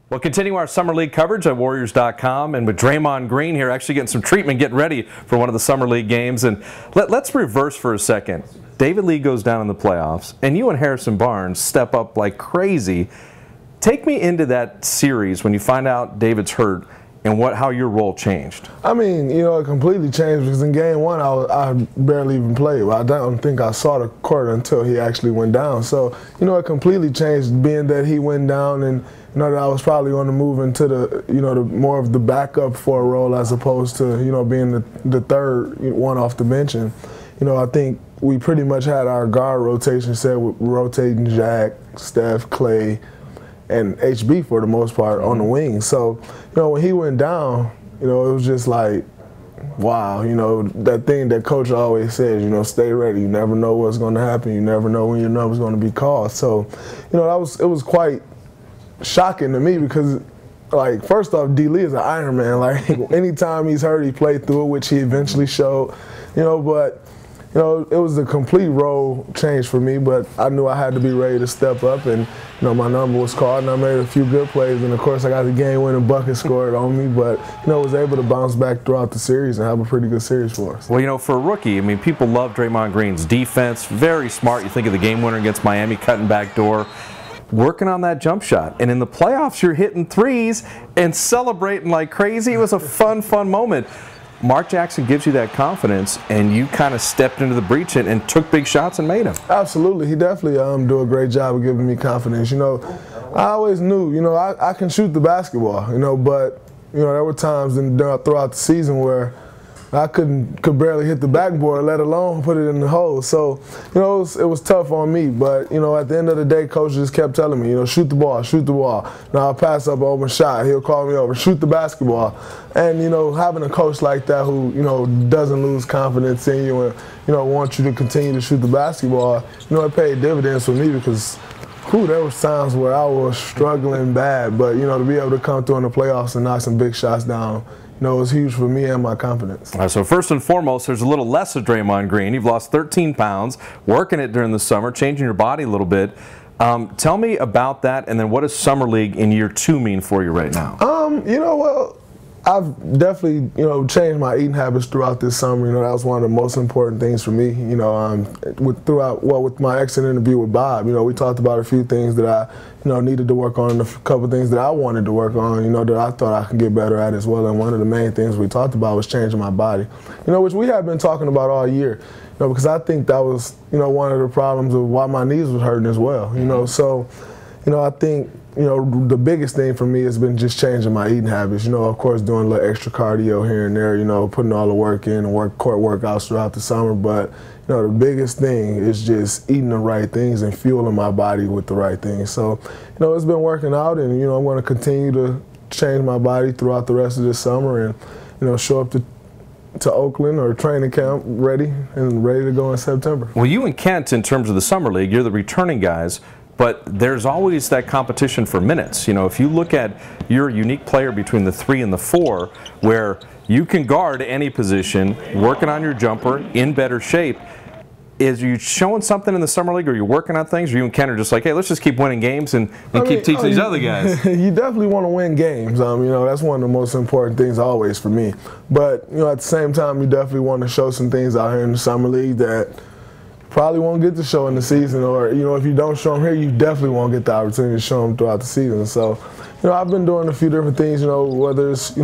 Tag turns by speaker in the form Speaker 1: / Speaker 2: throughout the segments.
Speaker 1: Well, continue our Summer League coverage at Warriors.com, and with Draymond Green here actually getting some treatment, getting ready for one of the Summer League games. And let's reverse for a second. David Lee goes down in the playoffs, and you and Harrison Barnes step up like crazy. Take me into that series when you find out David's hurt and how your role changed.
Speaker 2: I mean, it completely changed because in game one, I barely even played. I don't think I saw the court until he actually went down. So, it completely changed being that he went down and, that I was probably going to move into the, the more of the backup for a role as opposed to, being the third one off the bench. And, I think we pretty much had our guard rotation set with rotating Jack, Steph, Clay, and HB for the most part on the wing. So, when he went down, it was just like, wow, that thing that coach always says, stay ready. You never know what's going to happen. You never know when your number's going to be called. So, it was quite shocking to me because, like, first off, D. Lee is an Iron Man. Like, anytime he's hurt, he played through it, which he eventually showed, but it was a complete role change for me, but I knew I had to be ready to step up, and my number was called, and I made a few good plays, and of course I got the game-winning bucket scored on me, but was able to bounce back throughout the series and have a pretty good series for us.
Speaker 1: Well, for a rookie, I mean, people love Draymond Green's defense, very smart. You think of the game winner against Miami, cutting back door, working on that jump shot, and in the playoffs you're hitting threes and celebrating like crazy. It was a fun moment. Mark Jackson gives you that confidence, and you kind of stepped into the breach and took big shots and made them.
Speaker 2: Absolutely. He definitely do a great job of giving me confidence. I always knew, I can shoot the basketball, but, there were times throughout the season where I could barely hit the backboard, let alone put it in the hole. So, it was tough on me. But, at the end of the day, coach just kept telling me, shoot the ball, shoot the ball. Now I'll pass up an open shot. He'll call me over, shoot the basketball. And, having a coach like that who, doesn't lose confidence in you and, wants you to continue to shoot the basketball, it paid dividends for me because, there were times where I was struggling bad. But, to be able to come through in the playoffs and knock some big shots down, it was huge for me and my confidence.
Speaker 1: All right, so first and foremost, there's a little less of Draymond Green. You've lost 13 pounds, working it during the summer, changing your body a little bit. Tell me about that, and then what does Summer League in year 2 mean for you right now?
Speaker 2: Well, I've definitely, changed my eating habits throughout this summer. That was one of the most important things for me. With my exit interview with Bob, we talked about a few things that I, needed to work on, and a couple of things that I wanted to work on, that I thought I could get better at as well. And one of the main things we talked about was changing my body, which we have been talking about all year, because I think that was, one of the problems of why my knees was hurting as well, So, I think, the biggest thing for me has been just changing my eating habits. Of course, doing a little extra cardio here and there, putting all the work in and court workouts throughout the summer. But, the biggest thing is just eating the right things and fueling my body with the right things. So, it's been working out, and, I'm going to continue to change my body throughout the rest of this summer and, show up to Oakland or training camp ready to go in September.
Speaker 1: Well, you and Kent, in terms of the Summer League, you're the returning guys. But there's always that competition for minutes. If you look at your unique player between the 3 and the 4, where you can guard any position, working on your jumper, in better shape, is you showing something in the Summer League, or are you working on things, or you and Ken are just like, hey, let's just keep winning games and keep teaching these other guys?
Speaker 2: You definitely want to win games. That's one of the most important things always for me. But, at the same time, you definitely want to show some things out here in the Summer League that probably won't get to show in the season, or if you don't show them here, you definitely won't get the opportunity to show them throughout the season. So, I've been doing a few different things, whether it's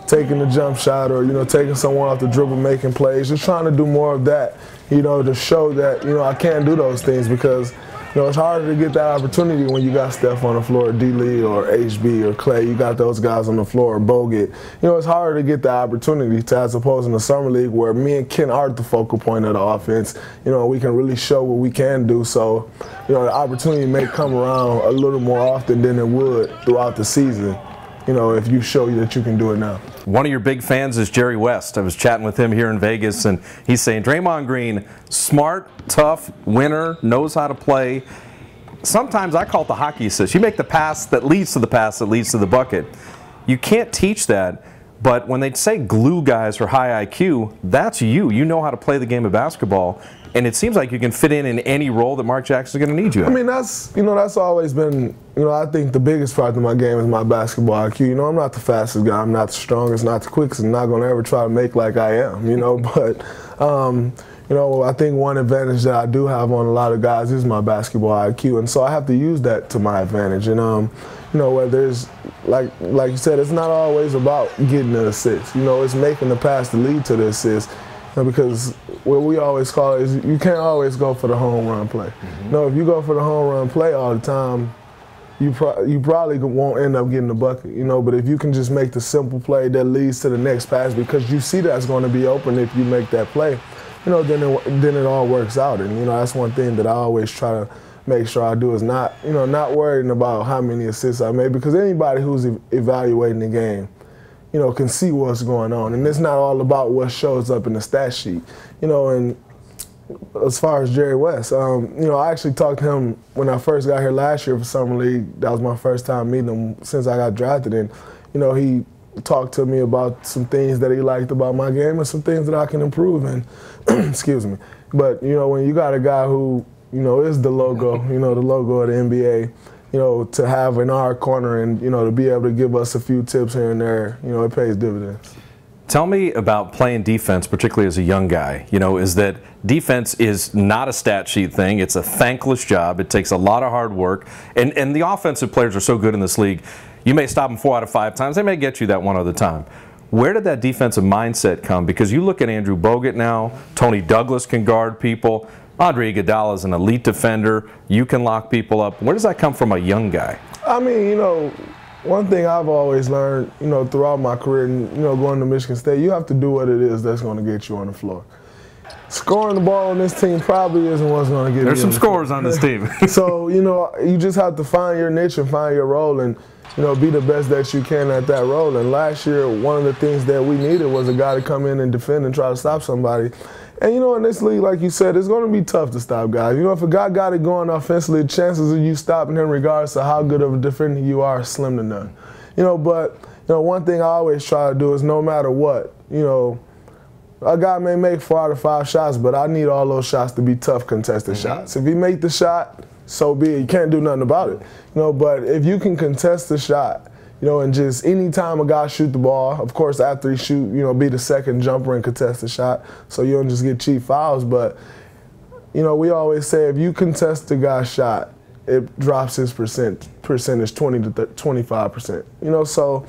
Speaker 2: taking the jump shot or taking someone off the dribble, making plays, just trying to do more of that, to show that I can do those things because it's harder to get that opportunity when you got Steph on the floor, D. Lee or HB or Clay. You got those guys on the floor, or Bogut. It's harder to get the opportunity as opposed in the Summer League where me and Ken are the focal point of the offense. We can really show what we can do. So, the opportunity may come around a little more often than it would throughout the season, if you show that you can do it now.
Speaker 1: One of your big fans is Jerry West. I was chatting with him here in Vegas, and he's saying Draymond Green, smart, tough, winner, knows how to play. Sometimes I call it the hockey assist. You make the pass that leads to the pass that leads to the bucket. You can't teach that, but when they say glue guys or high IQ, that's you. You know how to play the game of basketball, and it seems like you can fit in any role that Mark Jackson's going to need you in.
Speaker 2: I mean, that's always been, I think the biggest part of my game is my basketball IQ. I'm not the fastest guy, I'm not the strongest, not the quickest, I'm not going to ever try to make like I am, but I think one advantage that I do have on a lot of guys is my basketball IQ, and so I have to use that to my advantage. And whether it's like you said, it's not always about getting an assist. It's making the pass to lead to the assist. Because what we always call it is you can't always go for the home run play. If you go for the home run play all the time, you probably won't end up getting the bucket. But if you can just make the simple play that leads to the next pass, because you see that's going to be open if you make that play, then it all works out. And that's one thing that I always try to make sure I do is not worrying about how many assists I made, because anybody who's evaluating the game, can see what's going on. And it's not all about what shows up in the stat sheet. And as far as Jerry West, I actually talked to him when I first got here last year for Summer League. That was my first time meeting him since I got drafted. And, he talked to me about some things that he liked about my game and some things that I can improve in. Excuse me. But, when you got a guy who, is the logo, the logo of the NBA, to have in our corner and, to be able to give us a few tips here and there, it pays dividends.
Speaker 1: Tell me about playing defense, particularly as a young guy. Is that defense is not a stat sheet thing. It's a thankless job. It takes a lot of hard work. And the offensive players are so good in this league. You may stop them 4 out of 5 times. They may get you that one other time. Where did that defensive mindset come? Because you look at Andrew Bogut now, Tony Douglas can guard people. Andre Iguodala is an elite defender. You can lock people up. Where does that come from a young guy?
Speaker 2: I mean, one thing I've always learned, throughout my career, and, going to Michigan State, you have to do what it is that's going to get you on the floor. Scoring the ball on this team probably isn't what's going to get you.
Speaker 1: There's some scores on this team.
Speaker 2: So, you just have to find your niche and find your role and, be the best that you can at that role. And last year, one of the things that we needed was a guy to come in and defend and try to stop somebody. And, in this league, like you said, it's going to be tough to stop guys. If a guy got it going offensively, the chances of you stopping him regardless of how good of a defender you are slim to none. But one thing I always try to do is no matter what, a guy may make 4 out of 5 shots, but I need all those shots to be tough contested shots. If he make the shot, so be it. You can't do nothing about it. But if you can contest the shot, and just any time a guy shoot the ball, of course after he shoot, be the second jumper and contest the shot, so you don't just get cheap fouls. But, we always say if you contest the guy's shot, it drops his percentage 20 to 25%. So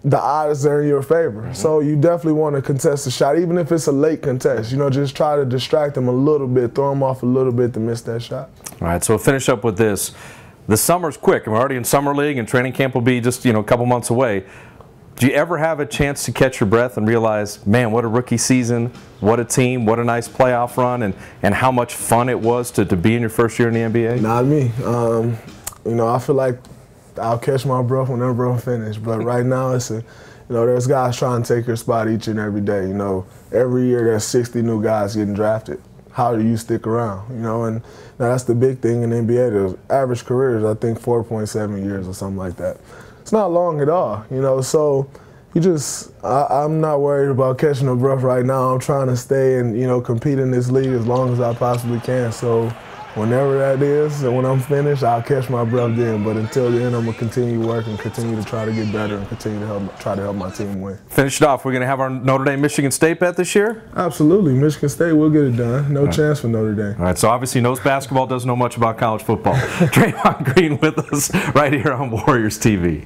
Speaker 2: the odds are in your favor. So you definitely want to contest the shot, even if it's a late contest. Just try to distract him a little bit, throw him off a little bit to miss that shot.
Speaker 1: All right, so we'll finish up with this. The summer's quick, and we're already in summer league, and training camp will be just a couple months away. Do you ever have a chance to catch your breath and realize, man, what a rookie season, what a team, what a nice playoff run, and how much fun it was to be in your first year in the NBA?
Speaker 2: Not me. I feel like I'll catch my breath whenever I'm finished, but right now it's there's guys trying to take your spot each and every day. Every year there's 60 new guys getting drafted. How do you stick around? And now that's the big thing in the NBA. The average career is, I think, 4.7 years or something like that. It's not long at all, so I'm not worried about catching a breath right now. I'm trying to stay and, compete in this league as long as I possibly can. So whenever that is, and when I'm finished, I'll catch my breath then. But until then, I'm going to continue working, continue to try to get better, and continue to try to help my team win.
Speaker 1: Finish it off. We're going to have our Notre Dame-Michigan State bet this year?
Speaker 2: Absolutely. Michigan State will get it done. No chance for Notre Dame.
Speaker 1: All right, so obviously knows basketball, doesn't know much about college football. Draymond Green with us right here on Warriors TV.